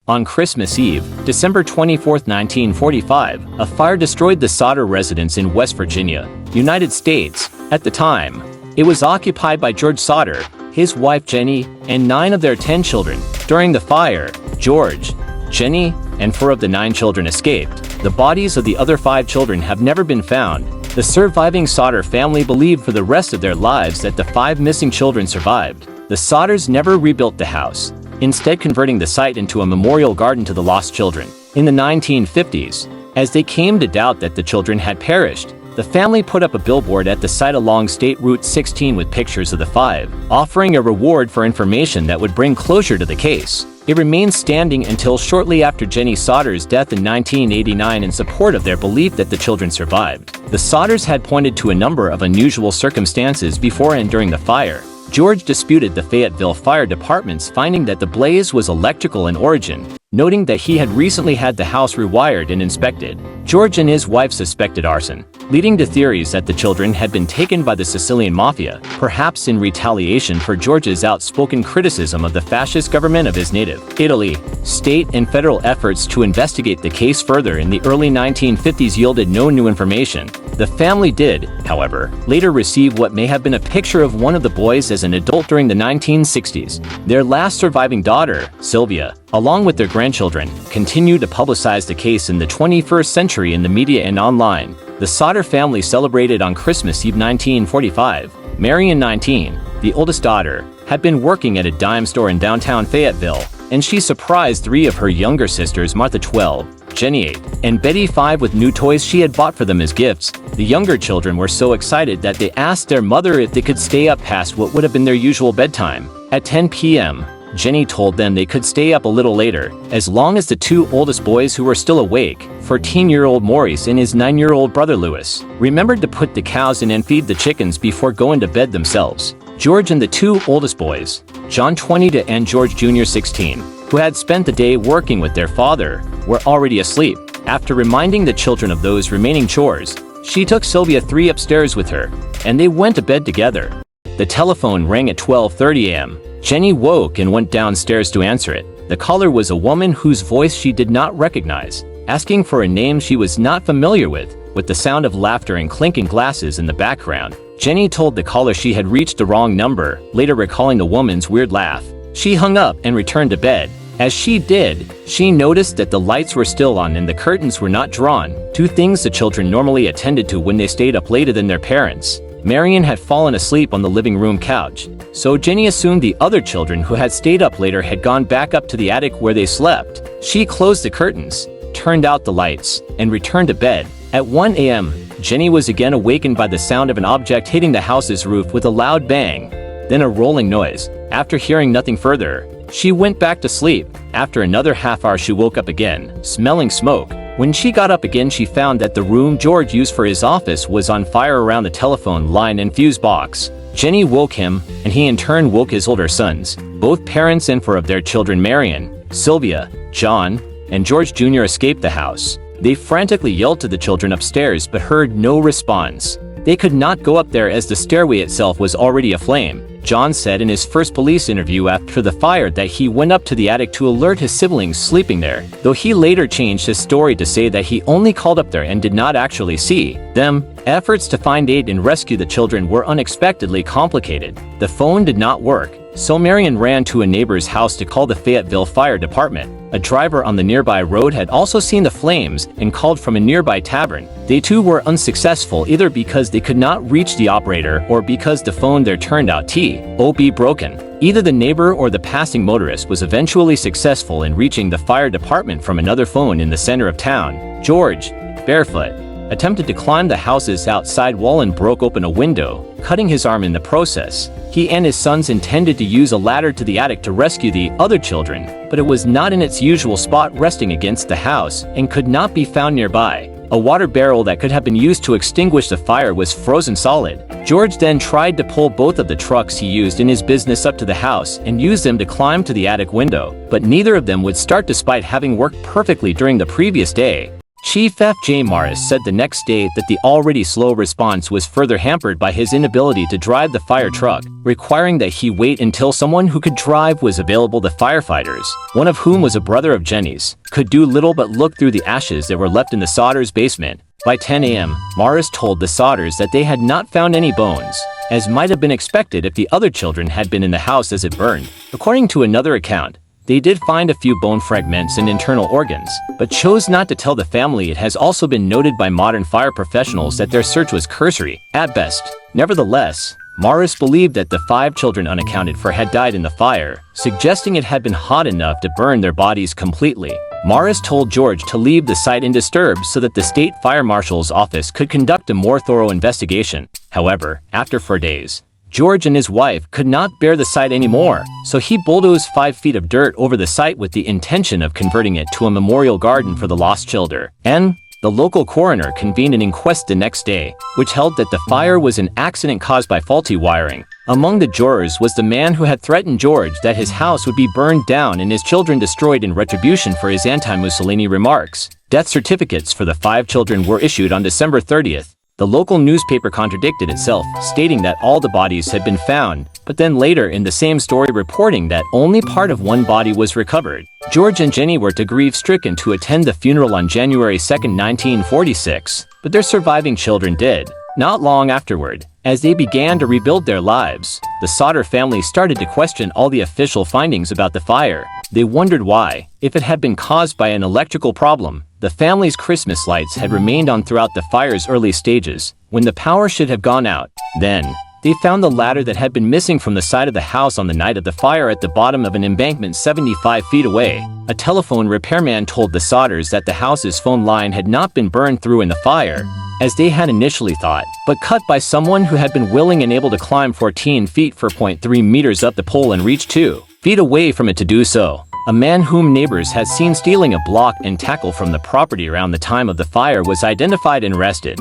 On Christmas Eve, December 24, 1945, a fire destroyed the Sauter residence in West Virginia, United States. At the time, it was occupied by George Sauter, his wife Jenny, and 9 of their 10 children. During the fire, George, Jenny, and 4 of the 9 children escaped. The bodies of the other 5 children have never been found. The surviving Sauter family believed for the rest of their lives that the 5 missing children survived. The Sauters never rebuilt the house, instead converting the site into a memorial garden to the lost children. In the 1950s, as they came to doubt that the children had perished, the family put up a billboard at the site along State Route 16 with pictures of the 5, offering a reward for information that would bring closure to the case. It remained standing until shortly after Jenny Sauter's death in 1989 in support of their belief that the children survived. The Sauters had pointed to a number of unusual circumstances before and during the fire. George disputed the Fayetteville Fire Department's finding that the blaze was electrical in origin, noting that he had recently had the house rewired and inspected. George and his wife suspected arson, leading to theories that the children had been taken by the Sicilian Mafia, perhaps in retaliation for George's outspoken criticism of the fascist government of his native Italy. State and federal efforts to investigate the case further in the early 1950s yielded no new information. The family did, however, later receive what may have been a picture of one of the boys as an adult during the 1960s. Their last surviving daughter, Sylvia, along with their grandchildren, continued to publicize the case in the 21st century in the media and online. The Sauter family celebrated on Christmas Eve 1945. Marion, 19, the oldest daughter, had been working at a dime store in downtown Fayetteville, and she surprised 3 of her younger sisters, Martha, 12, Jenny, 8, and Betty, 5, with new toys she had bought for them as gifts. The younger children were so excited that they asked their mother if they could stay up past what would have been their usual bedtime. At 10 p.m., Jenny told them they could stay up a little later, as long as the 2 oldest boys who were still awake, 14-year-old Maurice and his 9-year-old brother Louis, remembered to put the cows in and feed the chickens before going to bed themselves. George and the 2 oldest boys, John 20 and George Jr. 16, who had spent the day working with their father, were already asleep. After reminding the children of those remaining chores, she took Sylvia 3 upstairs with her, and they went to bed together. The telephone rang at 12:30 a.m. Jenny woke and went downstairs to answer it. The caller was a woman whose voice she did not recognize, asking for a name she was not familiar with the sound of laughter and clinking glasses in the background. Jenny told the caller she had reached the wrong number, later recalling the woman's weird laugh. She hung up and returned to bed. As she did, she noticed that the lights were still on and the curtains were not drawn, 2 things the children normally attended to when they stayed up later than their parents. Marion had fallen asleep on the living room couch, so Jenny assumed the other children who had stayed up later had gone back up to the attic where they slept. She closed the curtains, turned out the lights, and returned to bed. At 1 a.m., Jenny was again awakened by the sound of an object hitting the house's roof with a loud bang, then a rolling noise. After hearing nothing further, she went back to sleep. After another half hour she woke up again, smelling smoke. When she got up again she found that the room George used for his office was on fire around the telephone line and fuse box. Jenny woke him, and he in turn woke his older sons. Both parents and 4 of their children, Marion, Sylvia, John, and George Jr. escaped the house. They frantically yelled to the children upstairs but heard no response. They could not go up there as the stairway itself was already aflame. John said in his first police interview after the fire that he went up to the attic to alert his siblings sleeping there, though he later changed his story to say that he only called up there and did not actually see them. Efforts to find aid and rescue the children were unexpectedly complicated. The phone did not work, so Marion ran to a neighbor's house to call the Fayetteville Fire Department. A driver on the nearby road had also seen the flames and called from a nearby tavern. They too were unsuccessful, either because they could not reach the operator or because the phone there turned out to be broken. Either the neighbor or the passing motorist was eventually successful in reaching the fire department from another phone in the center of town. George, barefoot, attempted to climb the house's outside wall and broke open a window, cutting his arm in the process. He and his sons intended to use a ladder to the attic to rescue the other children, but it was not in its usual spot resting against the house and could not be found nearby. A water barrel that could have been used to extinguish the fire was frozen solid. George then tried to pull both of the trucks he used in his business up to the house and use them to climb to the attic window, but neither of them would start despite having worked perfectly during the previous day. Chief F.J. Morris said the next day that the already slow response was further hampered by his inability to drive the fire truck, requiring that he wait until someone who could drive was available. The firefighters, one of whom was a brother of Jenny's, could do little but look through the ashes that were left in the Sodders' basement. By 10 a.m., Morris told the Sodders that they had not found any bones, as might have been expected if the other children had been in the house as it burned. According to another account, they did find a few bone fragments and internal organs, but chose not to tell the family. It has also been noted by modern fire professionals that their search was cursory, at best. Nevertheless, Morris believed that the 5 children unaccounted for had died in the fire, suggesting it had been hot enough to burn their bodies completely. Morris told George to leave the site undisturbed so that the state fire marshal's office could conduct a more thorough investigation. However, after 4 days, George and his wife could not bear the site anymore, so he bulldozed 5 feet of dirt over the site with the intention of converting it to a memorial garden for the lost children. And the local coroner convened an inquest the next day, which held that the fire was an accident caused by faulty wiring. Among the jurors was the man who had threatened George that his house would be burned down and his children destroyed in retribution for his anti-Mussolini remarks. Death certificates for the 5 children were issued on December 30th. The local newspaper contradicted itself, stating that all the bodies had been found, but then later in the same story reporting that only part of one body was recovered. George and Jenny were too grief-stricken to attend the funeral on January 2, 1946, but their surviving children did. Not long afterward, as they began to rebuild their lives, the Sodder family started to question all the official findings about the fire. They wondered why, if it had been caused by an electrical problem, the family's Christmas lights had remained on throughout the fire's early stages, when the power should have gone out. Then, they found the ladder that had been missing from the side of the house on the night of the fire at the bottom of an embankment 75 feet away. A telephone repairman told the Sodders that the house's phone line had not been burned through in the fire, as they had initially thought, but cut by someone who had been willing and able to climb 14 feet 4.3 meters up the pole and reach 2 feet away from it to do so. A man whom neighbors had seen stealing a block and tackle from the property around the time of the fire was identified and arrested.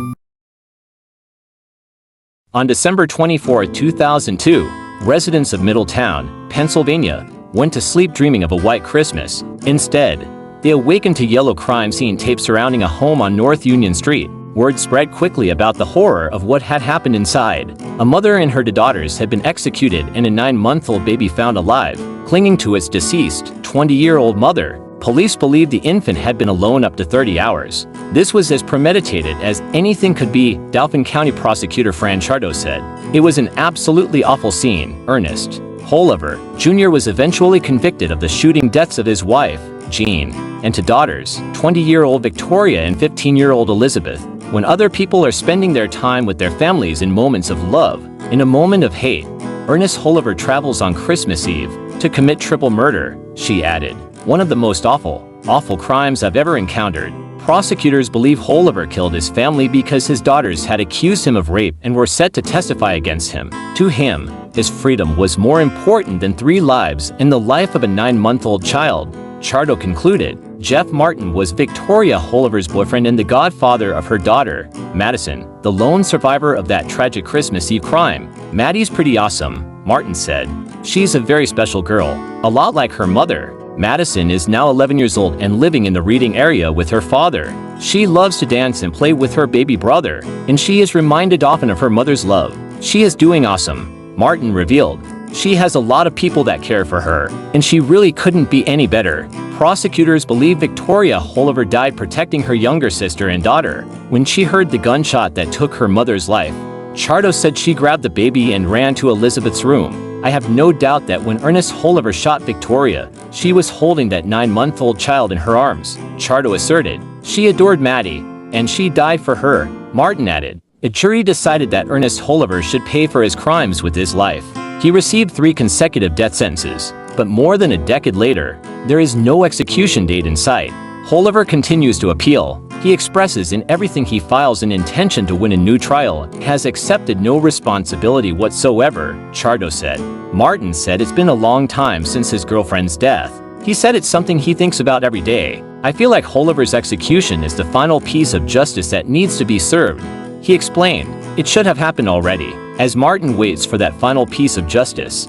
On December 24, 2002, residents of Middletown, Pennsylvania, went to sleep dreaming of a white Christmas. Instead, they awakened to yellow crime scene tape surrounding a home on North Union Street. Word spread quickly about the horror of what had happened inside. A mother and her 2 daughters had been executed and a 9-month-old baby found alive, clinging to its deceased, 20-year-old mother. Police believed the infant had been alone up to 30 hours. This was as premeditated as anything could be, Dauphin County Prosecutor Fran Chardo said. It was an absolutely awful scene. Ernest Oliver Jr. was eventually convicted of the shooting deaths of his wife, Jean, and 2 daughters, 20-year-old Victoria and 15-year-old Elizabeth. When other people are spending their time with their families in moments of love, in a moment of hate, Ernest Oliver travels on Christmas Eve to commit triple murder, she added. One of the most awful crimes I've ever encountered. Prosecutors believe Oliver killed his family because his daughters had accused him of rape and were set to testify against him. To him, his freedom was more important than 3 lives and the life of a 9-month-old child. Chardo concluded. Jeff Martin was Victoria Oliver's boyfriend and the godfather of her daughter, Madison, the lone survivor of that tragic Christmas Eve crime. Maddie's pretty awesome, Martin said. She's a very special girl, a lot like her mother. Madison is now 11 years old and living in the Reading area with her father. She loves to dance and play with her baby brother, and she is reminded often of her mother's love. She is doing awesome, Martin revealed. She has a lot of people that care for her, and she really couldn't be any better. Prosecutors believe Victoria Oliver died protecting her younger sister and daughter. When she heard the gunshot that took her mother's life, Chardo said she grabbed the baby and ran to Elizabeth's room. I have no doubt that when Ernest Oliver shot Victoria, she was holding that 9-month-old child in her arms, Chardo asserted. She adored Maddie, and she died for her, Martin added. A jury decided that Ernest Oliver should pay for his crimes with his life. He received 3 consecutive death sentences, but more than a decade later, there is no execution date in sight. Oliver continues to appeal. He expresses in everything he files an intention to win a new trial and has accepted no responsibility whatsoever, Chardo said. Martin said it's been a long time since his girlfriend's death. He said it's something he thinks about every day. I feel like Oliver's execution is the final piece of justice that needs to be served. He explained, it should have happened already. As Martin waits for that final piece of justice,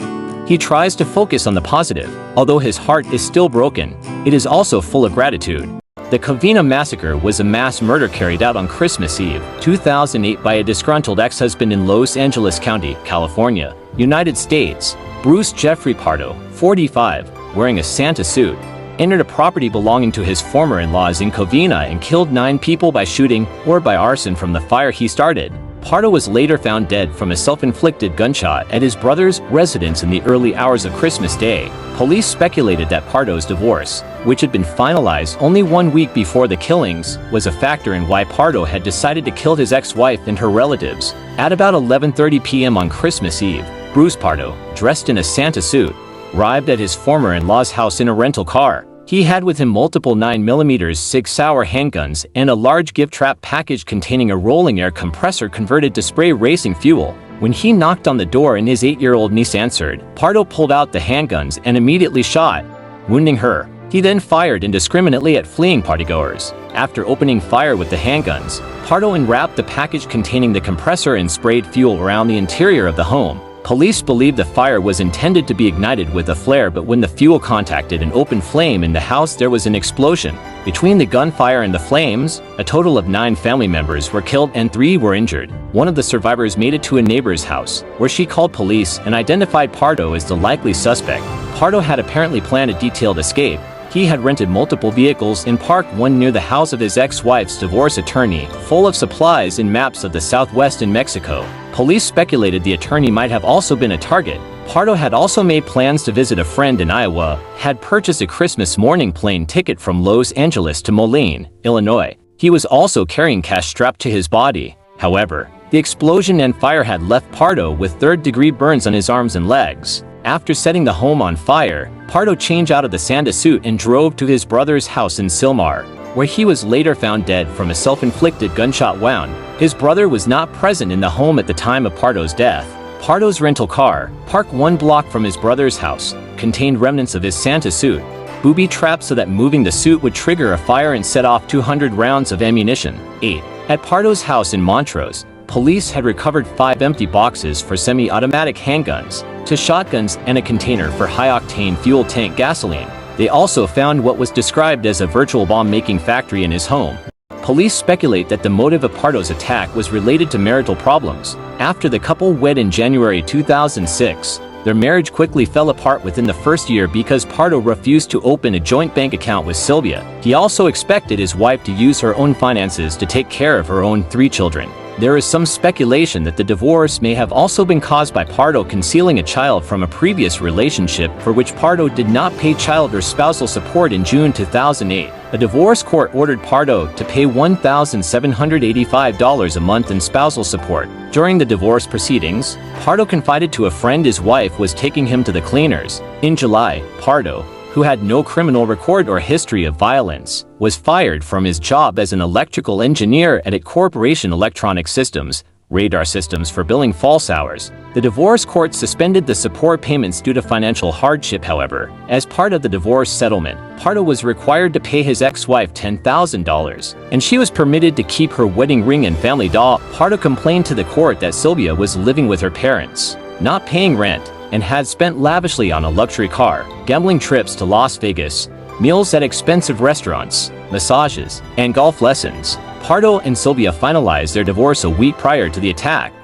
he tries to focus on the positive. Although his heart is still broken, it is also full of gratitude. The Covina massacre was a mass murder carried out on Christmas Eve, 2008 by a disgruntled ex-husband in Los Angeles County, California, United States. Bruce Jeffrey Pardo, 45, wearing a Santa suit, entered a property belonging to his former in-laws in Covina and killed 9 people by shooting or by arson from the fire he started. Pardo was later found dead from a self-inflicted gunshot at his brother's residence in the early hours of Christmas Day. Police speculated that Pardo's divorce, which had been finalized only 1 week before the killings, was a factor in why Pardo had decided to kill his ex-wife and her relatives. At about 11:30 p.m. on Christmas Eve, Bruce Pardo, dressed in a Santa suit, arrived at his former in-law's house in a rental car. He had with him multiple 9mm Sig Sauer handguns and a large gift trap package containing a rolling air compressor converted to spray racing fuel. When he knocked on the door and his 8-year-old niece answered, Pardo pulled out the handguns and immediately shot, wounding her. He then fired indiscriminately at fleeing partygoers. After opening fire with the handguns, Pardo unwrapped the package containing the compressor and sprayed fuel around the interior of the home. Police believe the fire was intended to be ignited with a flare, but when the fuel contacted an open flame in the house, there was an explosion. Between the gunfire and the flames, a total of 9 family members were killed and 3 were injured. One of the survivors made it to a neighbor's house, where she called police and identified Pardo as the likely suspect. Pardo had apparently planned a detailed escape. He had rented multiple vehicles and parked one near the house of his ex-wife's divorce attorney, full of supplies and maps of the Southwest in Mexico. Police speculated the attorney might have also been a target. Pardo had also made plans to visit a friend in Iowa, had purchased a Christmas morning plane ticket from Los Angeles to Moline, Illinois. He was also carrying cash strapped to his body. However, the explosion and fire had left Pardo with third-degree burns on his arms and legs. After setting the home on fire, Pardo changed out of the Santa suit and drove to his brother's house in Sylmar, where he was later found dead from a self-inflicted gunshot wound. His brother was not present in the home at the time of Pardo's death. Pardo's rental car, parked 1 block from his brother's house, contained remnants of his Santa suit, booby traps so that moving the suit would trigger a fire and set off 200 rounds of ammunition. 8. At Pardo's house in Montrose, police had recovered 5 empty boxes for semi-automatic handguns, 2 shotguns, and a container for high-octane fuel tank gasoline. They also found what was described as a virtual bomb-making factory in his home. Police speculate that the motive of Pardo's attack was related to marital problems. After the couple wed in January 2006, their marriage quickly fell apart within the first year because Pardo refused to open a joint bank account with Sylvia. He also expected his wife to use her own finances to take care of her own 3 children. There is some speculation that the divorce may have also been caused by Pardo concealing a child from a previous relationship for which Pardo did not pay child or spousal support. In June 2008, a divorce court ordered Pardo to pay $1,785 a month in spousal support. During the divorce proceedings, Pardo confided to a friend his wife was taking him to the cleaners. In July, Pardo, who had no criminal record or history of violence, was fired from his job as an electrical engineer at Corporation Electronic Systems, radar systems, for billing false hours. The divorce court suspended the support payments due to financial hardship. However, as part of the divorce settlement, Pardo was required to pay his ex-wife $10,000, and she was permitted to keep her wedding ring and family doll. Pardo complained to the court that Sylvia was living with her parents, not paying rent, and had spent lavishly on a luxury car, gambling trips to Las Vegas, meals at expensive restaurants, massages, and golf lessons. Pardo and Sylvia finalized their divorce a week prior to the attack.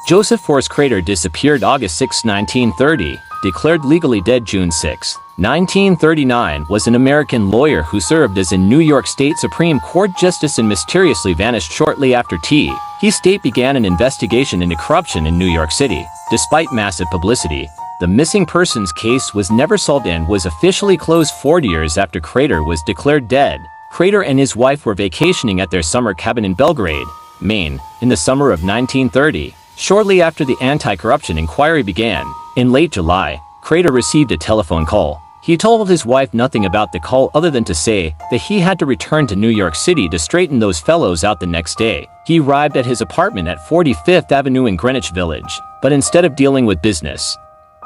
Joseph Forrest Crater disappeared August 6, 1930, declared legally dead June 6, 1939, was an American lawyer who served as a New York State Supreme Court justice and mysteriously vanished shortly after his state began an investigation into corruption in New York City. Despite massive publicity, the missing persons case was never solved and was officially closed 40 years after Crater was declared dead. Crater and his wife were vacationing at their summer cabin in Belgrade, Maine, in the summer of 1930. Shortly after the anti-corruption inquiry began, in late July, Crater received a telephone call. He told his wife nothing about the call other than to say that he had to return to New York City to straighten those fellows out the next day. He arrived at his apartment at 45th Avenue in Greenwich Village, but instead of dealing with business,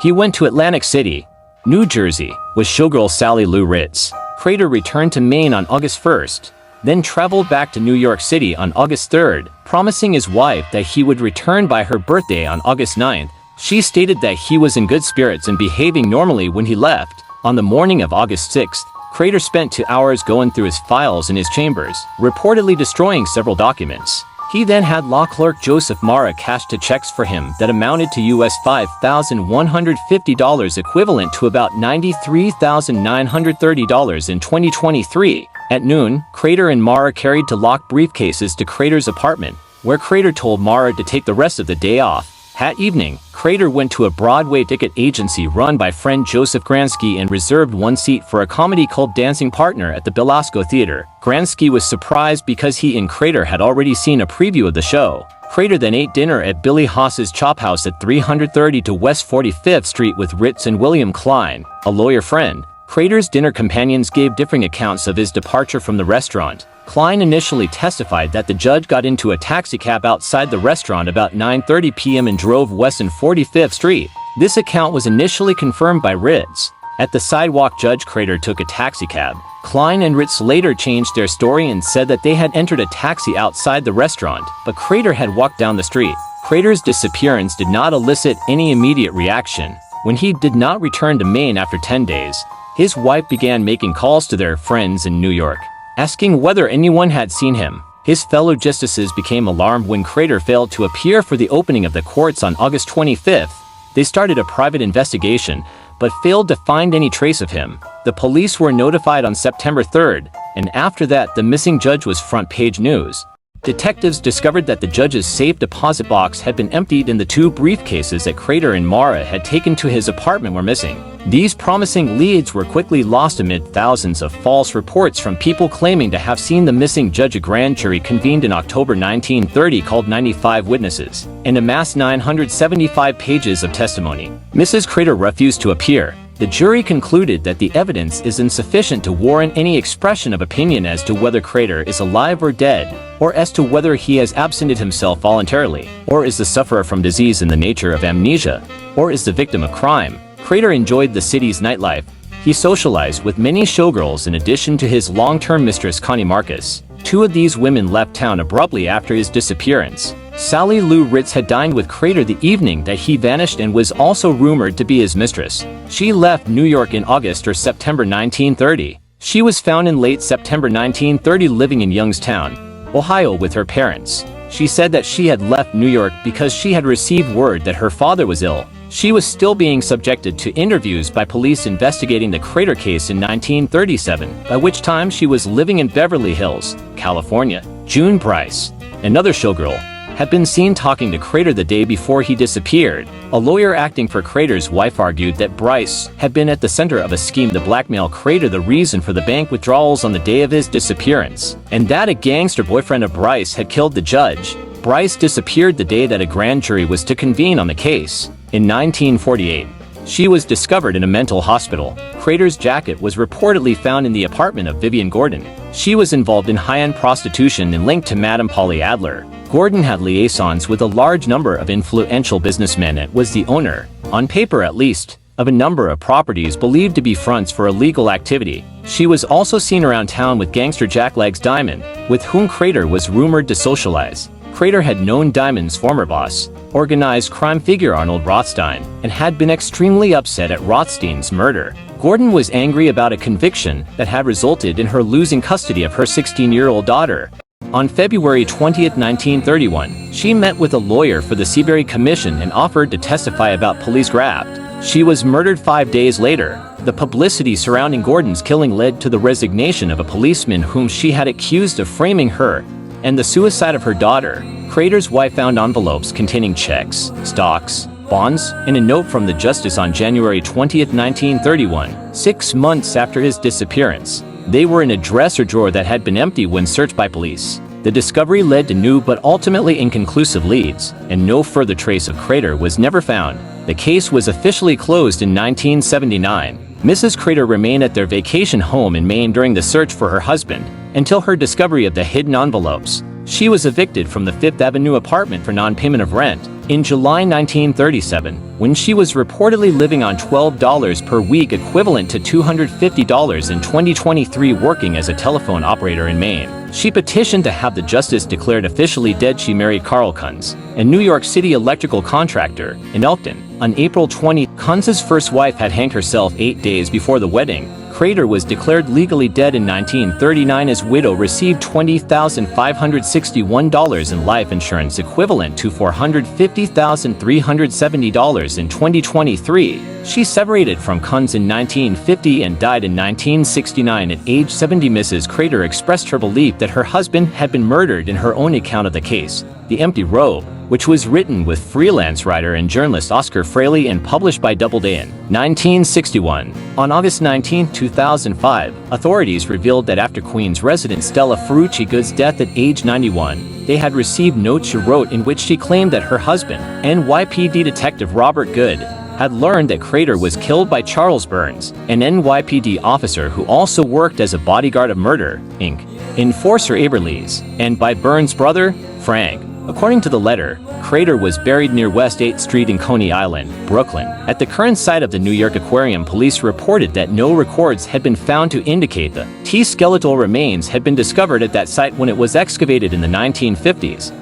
he went to Atlantic City, New Jersey, with showgirl Sally Lou Ritz. Crater returned to Maine on August 1st, then traveled back to New York City on August 3rd, promising his wife that he would return by her birthday on August 9th. She stated that he was in good spirits and behaving normally when he left. On the morning of August 6th, Crater spent 2 hours going through his files in his chambers, reportedly destroying several documents. He then had law clerk Joseph Mara cash two checks for him that amounted to US $5,150, equivalent to about $93,930 in 2023. At noon, Crater and Mara carried two locked briefcases to Crater's apartment, where Crater told Mara to take the rest of the day off. That evening, Crater went to a Broadway ticket agency run by friend Joseph Gransky and reserved one seat for a comedy called Dancing Partner at the Belasco Theater. Gransky was surprised because he and Crater had already seen a preview of the show. Crater then ate dinner at Billy Haas's Chop House at 330 to West 45th Street with Ritz and William Klein, a lawyer friend. Crater's dinner companions gave differing accounts of his departure from the restaurant. Klein initially testified that the judge got into a taxicab outside the restaurant about 9:30 p.m. and drove west on 45th Street. This account was initially confirmed by Ritz. At the sidewalk, Judge Crater took a taxicab. Klein and Ritz later changed their story and said that they had entered a taxi outside the restaurant, but Crater had walked down the street. Crater's disappearance did not elicit any immediate reaction. When he did not return to Maine after 10 days, his wife began making calls to their friends in New York, asking whether anyone had seen him. His fellow justices became alarmed when Crater failed to appear for the opening of the courts on August 25th. They started a private investigation, but failed to find any trace of him. The police were notified on September 3rd, and after that the missing judge was front-page news. Detectives discovered that the judge's safe deposit box had been emptied and the two briefcases that Crater and Mara had taken to his apartment were missing. These promising leads were quickly lost amid thousands of false reports from people claiming to have seen the missing judge. A grand jury convened in October 1930 called 95 witnesses and amassed 975 pages of testimony. Mrs. Crater refused to appear. The jury concluded that the evidence is insufficient to warrant any expression of opinion as to whether Crater is alive or dead, or as to whether he has absented himself voluntarily, or is the sufferer from disease in the nature of amnesia, or is the victim of crime. Crater enjoyed the city's nightlife. He socialized with many showgirls in addition to his long-term mistress Connie Marcus. Two of these women left town abruptly after his disappearance. Sally Lou Ritz had dined with Crater the evening that he vanished and was also rumored to be his mistress. She left New York in August or September 1930. She was found in late September 1930 living in Youngstown, Ohio with her parents. She said that she had left New York because she had received word that her father was ill. She was still being subjected to interviews by police investigating the Crater case in 1937, by which time she was living in Beverly Hills, California. June Bryce, another showgirl, had been seen talking to Crater the day before he disappeared. A lawyer acting for Crater's wife argued that Bryce had been at the center of a scheme to blackmail Crater, the reason for the bank withdrawals on the day of his disappearance, and that a gangster boyfriend of Bryce had killed the judge. Bryce disappeared the day that a grand jury was to convene on the case. In 1948, she was discovered in a mental hospital. Crater's jacket was reportedly found in the apartment of Vivian Gordon. She was involved in high-end prostitution and linked to Madame Polly Adler. Gordon had liaisons with a large number of influential businessmen and was the owner, on paper at least, of a number of properties believed to be fronts for illegal activity. She was also seen around town with gangster Jack Legs Diamond, with whom Crater was rumored to socialize. Crater had known Diamond's former boss, organized crime figure Arnold Rothstein, and had been extremely upset at Rothstein's murder. Gordon was angry about a conviction that had resulted in her losing custody of her 16-year-old daughter. On February 20, 1931, she met with a lawyer for the Seabury Commission and offered to testify about police graft. She was murdered 5 days later. The publicity surrounding Gordon's killing led to the resignation of a policeman whom she had accused of framing her, and the suicide of her daughter. Crater's wife found envelopes containing checks, stocks, bonds, and a note from the justice on January 20, 1931, 6 months after his disappearance. They were in a dresser drawer that had been empty when searched by police. The discovery led to new but ultimately inconclusive leads, and no further trace of Crater was never found. The case was officially closed in 1979. Mrs. Crater remained at their vacation home in Maine during the search for her husband, until her discovery of the hidden envelopes. She was evicted from the Fifth Avenue apartment for non-payment of rent. In July 1937, when she was reportedly living on $12 per week, equivalent to $250 in 2023, working as a telephone operator in Maine, she petitioned to have the justice declared officially dead. She married Carl Kunz, a New York City electrical contractor, in Elkton. On April 20, Kunz's first wife had hanged herself 8 days before the wedding. Crater was declared legally dead in 1939. His widow received $20,561 in life insurance, equivalent to $450,370 in 2023. She separated from Kunz in 1950 and died in 1969 at age 70. Mrs. Crater expressed her belief that her husband had been murdered in her own account of the case, The Empty Robe, which was written with freelance writer and journalist Oscar Fraley and published by Doubleday in 1961. On August 19, 2005, authorities revealed that after Queens resident Stella Ferrucci Good's death at age 91, they had received notes she wrote in which she claimed that her husband, NYPD Detective Robert Good, had learned that Crater was killed by Charles Burns, an NYPD officer who also worked as a bodyguard of Murder, Inc. enforcer Aberlees, and by Burns' brother, Frank. According to the letter, Crater was buried near West 8th Street in Coney Island, Brooklyn. At the current site of the New York Aquarium, police reported that no records had been found to indicate the skeletal remains had been discovered at that site when it was excavated in the 1950s.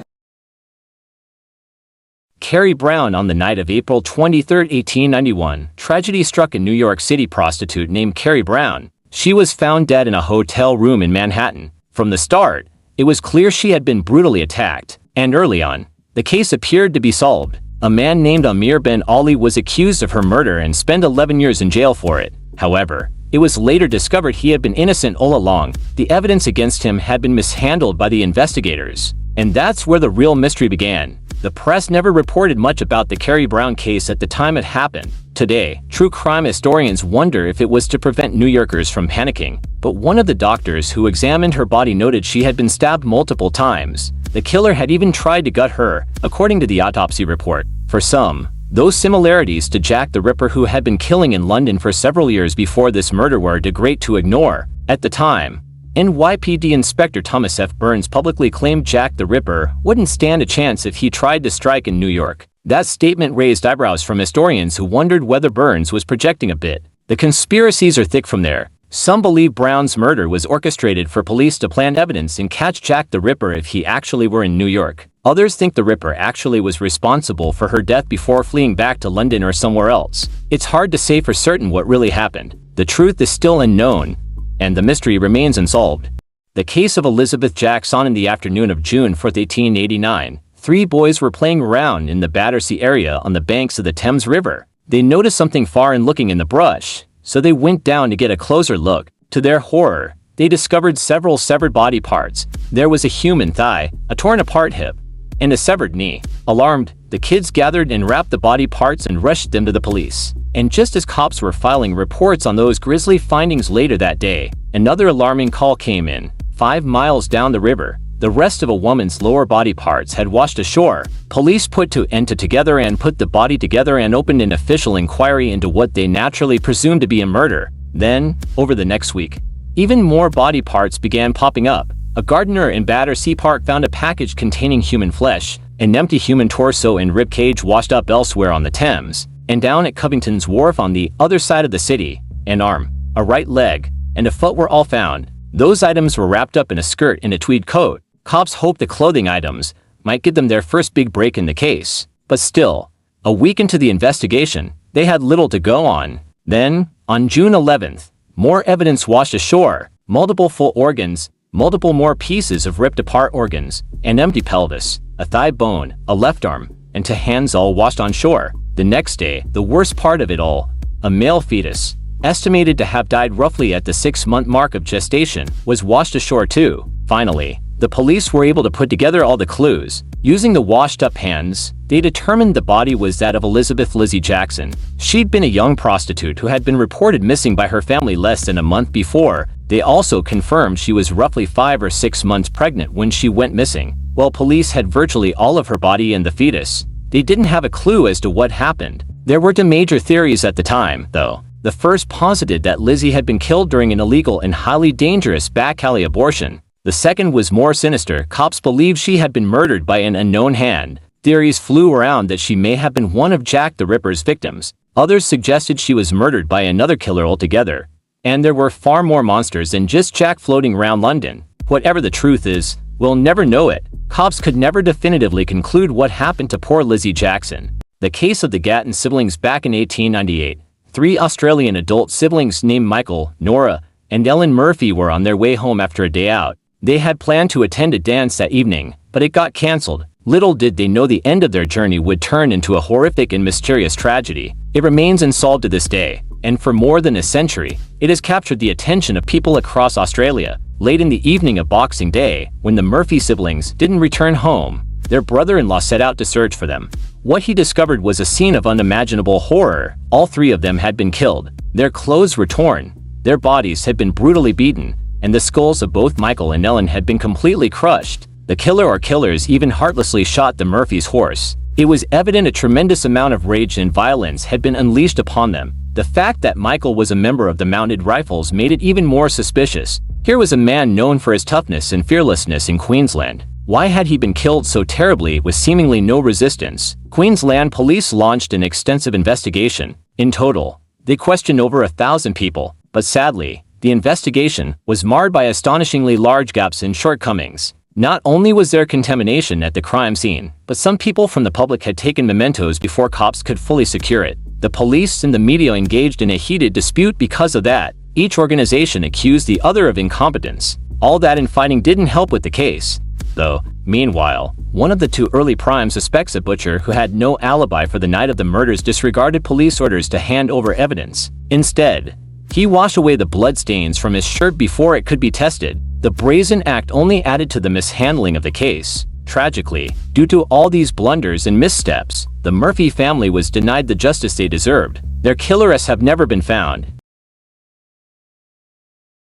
Carrie Brown. On the night of April 23, 1891, tragedy struck a New York City prostitute named Carrie Brown. She was found dead in a hotel room in Manhattan. From the start, it was clear she had been brutally attacked, and early on, the case appeared to be solved. A man named Amir Ben Ali was accused of her murder and spent 11 years in jail for it. However, it was later discovered he had been innocent all along. The evidence against him had been mishandled by the investigators. And that's where the real mystery began. The press never reported much about the Carrie Brown case at the time it happened. Today, true crime historians wonder if it was to prevent New Yorkers from panicking. But one of the doctors who examined her body noted she had been stabbed multiple times. The killer had even tried to gut her, according to the autopsy report. For some, those similarities to Jack the Ripper, who had been killing in London for several years before this murder, were too great to ignore. At the time, NYPD Inspector Thomas F. Burns publicly claimed Jack the Ripper wouldn't stand a chance if he tried to strike in New York. That statement raised eyebrows from historians who wondered whether Burns was projecting a bit. The conspiracies are thick from there. Some believe Brown's murder was orchestrated for police to plant evidence and catch Jack the Ripper if he actually were in New York. Others think the Ripper actually was responsible for her death before fleeing back to London or somewhere else. It's hard to say for certain what really happened. The truth is still unknown, and the mystery remains unsolved. The case of Elizabeth Jackson. In the afternoon of June 4, 1889, 3 boys were playing around in the Battersea area on the banks of the Thames River. They noticed something foreign looking in the brush, so they went down to get a closer look. To their horror, they discovered several severed body parts. There was a human thigh, a torn-apart hip, and a severed knee. Alarmed, the kids gathered and wrapped the body parts and rushed them to the police. And just as cops were filing reports on those grisly findings later that day, another alarming call came in. 5 miles down the river, the rest of a woman's lower body parts had washed ashore. Police put 2 and 2 together and put the body together and opened an official inquiry into what they naturally presumed to be a murder. Then, over the next week, even more body parts began popping up. A gardener in Battersea Park found a package containing human flesh, an empty human torso and rib cage washed up elsewhere on the Thames. And down at Covington's Wharf on the other side of the city, an arm, a right leg, and a foot were all found. Those items were wrapped up in a skirt and a tweed coat. Cops hoped the clothing items might give them their first big break in the case. But still, a week into the investigation, they had little to go on. Then, on June 11th, more evidence washed ashore. Multiple full organs, multiple more pieces of ripped-apart organs, an empty pelvis, a thigh bone, a left arm, and 2 hands all washed on shore. The next day, the worst part of it all, a male fetus, estimated to have died roughly at the 6-month mark of gestation, was washed ashore too. Finally, the police were able to put together all the clues. Using the washed-up hands, they determined the body was that of Elizabeth Lizzie Jackson. She'd been a young prostitute who had been reported missing by her family less than a month before. They also confirmed she was roughly 5 or 6 months pregnant when she went missing. While police had virtually all of her body and the fetus, they didn't have a clue as to what happened. There were 2 major theories at the time, though. The first posited that Lizzie had been killed during an illegal and highly dangerous back alley abortion. The second was more sinister. Cops believed she had been murdered by an unknown hand. Theories flew around that she may have been one of Jack the Ripper's victims. Others suggested she was murdered by another killer altogether. And there were far more monsters than just Jack floating around London. Whatever the truth is, we'll never know it. Cops could never definitively conclude what happened to poor Lizzie Jackson. The case of the Gatton siblings. Back in 1898, Three Australian adult siblings named Michael, Nora, and Ellen Murphy were on their way home after a day out. They had planned to attend a dance that evening, but it got cancelled. Little did they know the end of their journey would turn into a horrific and mysterious tragedy. It remains unsolved to this day, and for more than a century, it has captured the attention of people across Australia. Late in the evening of Boxing Day, when the Murphy siblings didn't return home, their brother-in-law set out to search for them. What he discovered was a scene of unimaginable horror. All three of them had been killed. Their clothes were torn, their bodies had been brutally beaten, and the skulls of both Michael and Ellen had been completely crushed. The killer or killers even heartlessly shot the Murphys' horse. It was evident a tremendous amount of rage and violence had been unleashed upon them. The fact that Michael was a member of the Mounted Rifles made it even more suspicious. Here was a man known for his toughness and fearlessness in Queensland. Why had he been killed so terribly with seemingly no resistance? Queensland police launched an extensive investigation. In total, they questioned over 1,000 people, but sadly, the investigation was marred by astonishingly large gaps and shortcomings. Not only was there contamination at the crime scene, but some people from the public had taken mementos before cops could fully secure it. The police and the media engaged in a heated dispute because of that. Each organization accused the other of incompetence. All that infighting didn't help with the case, though. Meanwhile, one of the two early prime suspects, a butcher who had no alibi for the night of the murders, disregarded police orders to hand over evidence. Instead, he washed away the bloodstains from his shirt before it could be tested. The brazen act only added to the mishandling of the case. Tragically, due to all these blunders and missteps, the Murphy family was denied the justice they deserved. Their killers have never been found,